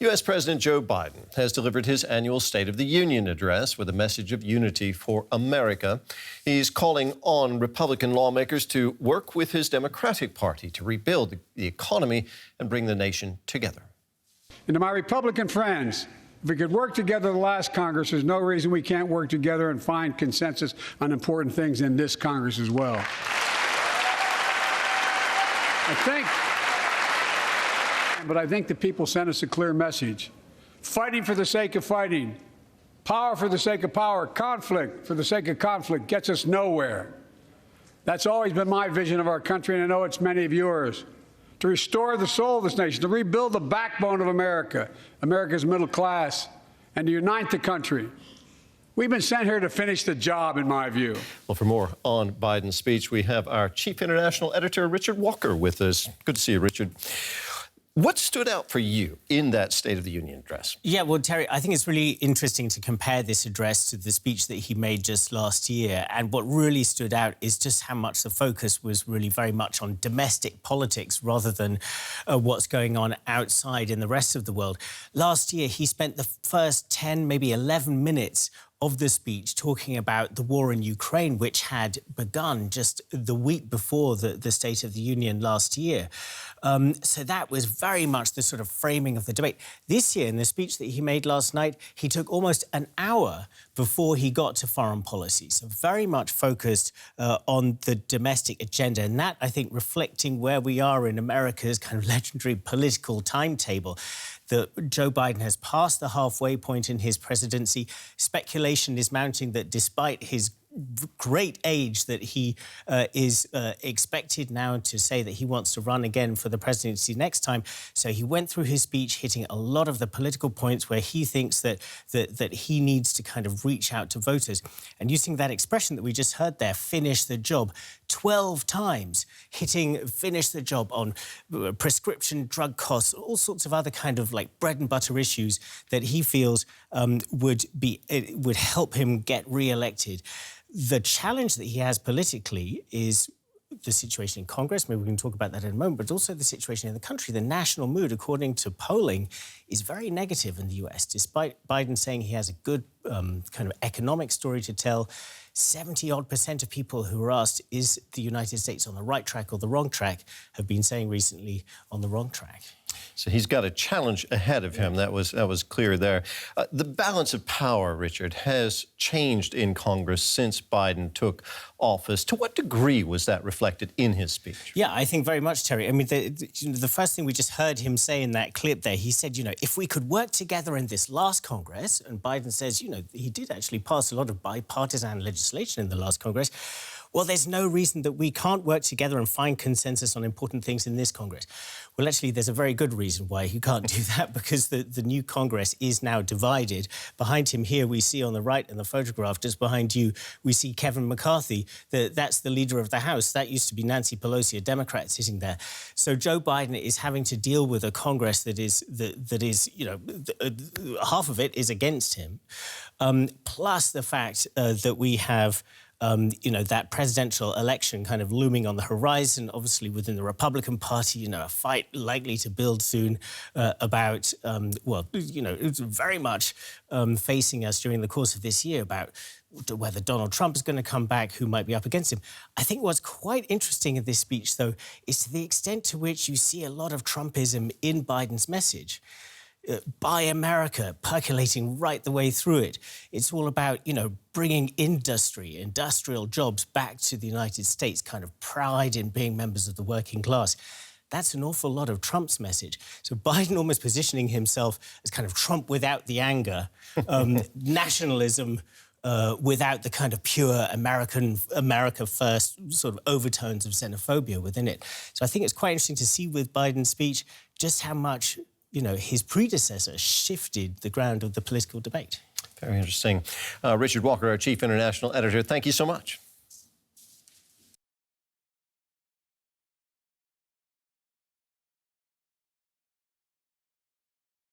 U.S. President Joe Biden has delivered his annual State of the Union address with a message of unity for America. He's calling on Republican lawmakers to work with his Democratic Party to rebuild the economy and bring the nation together. And to my Republican friends, if we could work together the last Congress, there's no reason we can't work together and find consensus on important things in this Congress as well. I think the people sent us a clear message. Fighting for the sake of fighting, power for the sake of power, conflict for the sake of conflict gets us nowhere. That's always been my vision of our country, and I know it's many of yours. To restore the soul of this nation, to rebuild the backbone of America, America's middle class, and to unite the country. We've been sent here to finish the job, in my view. Well, for more on Biden's speech, we have our chief international editor, Richard Walker, with us. Good to see you, Richard. What stood out for you in that State of the Union address? Yeah, well, Terry, I think it's really interesting to compare this address to the speech that he made just last year. And what really stood out is just how much the focus was really very much on domestic politics rather than what's going on outside in the rest of the world. Last year, he spent the first 10, maybe 11 minutes of the speech talking about the war in Ukraine, which had begun just the week before the State of the Union last year. So that was very much the sort of framing of the debate. This year, in the speech that he made last night, he took almost an hour before he got to foreign policy. So very much focused on the domestic agenda. And that, I think, reflecting where we are in America's kind of legendary political timetable. That Joe Biden has passed the halfway point in his presidency. Speculation is mounting that despite his great age, that he is expected now to say that he wants to run again for the presidency next time. So he went through his speech hitting a lot of the political points where he thinks that he needs to kind of reach out to voters. And using that expression that we just heard there, finish the job, 12 times, hitting finish the job on prescription drug costs, all sorts of other kind of like bread and butter issues that he feels would help him get re-elected. The challenge that he has politically is the situation in Congress. Maybe we can talk about that in a moment, but also the situation in the country. The national mood, according to polling, is very negative in the US. Despite Biden saying he has a good kind of economic story to tell, 70-odd% of people who were asked, is the United States on the right track or the wrong track, have been saying recently on the wrong track. So he's got a challenge ahead of him. That was clear there. The balance of power, Richard, has changed in Congress since Biden took office. To what degree was that reflected in his speech? Yeah, I think very much, Terry. I mean, the first thing we just heard him say in that clip there, he said, if we could work together in this last Congress, and Biden says, he did actually pass a lot of bipartisan legislation in the last Congress. Well, there's no reason that we can't work together and find consensus on important things in this Congress. Well, actually, there's a very good reason why you can't do that, because the new Congress is now divided. Behind him here, we see on the right in the photograph, just behind you, we see Kevin McCarthy. That's the leader of the House. That used to be Nancy Pelosi, a Democrat, sitting there. So Joe Biden is having to deal with a Congress that is half of it is against him, plus the fact that we have that presidential election kind of looming on the horizon, obviously within the Republican Party, a fight likely to build soon about, it's very much facing us during the course of this year about whether Donald Trump is going to come back, who might be up against him. I think what's quite interesting in this speech, though, is to the extent to which you see a lot of Trumpism in Biden's message. Buy America, percolating right the way through it. It's all about, bringing industrial jobs back to the United States, kind of pride in being members of the working class. That's an awful lot of Trump's message. So Biden almost positioning himself as kind of Trump without the anger, nationalism without the kind of pure America first sort of overtones of xenophobia within it. So I think it's quite interesting to see with Biden's speech just how much his predecessor shifted the ground of the political debate. Very interesting. Richard Walker, our chief international editor, thank you so much.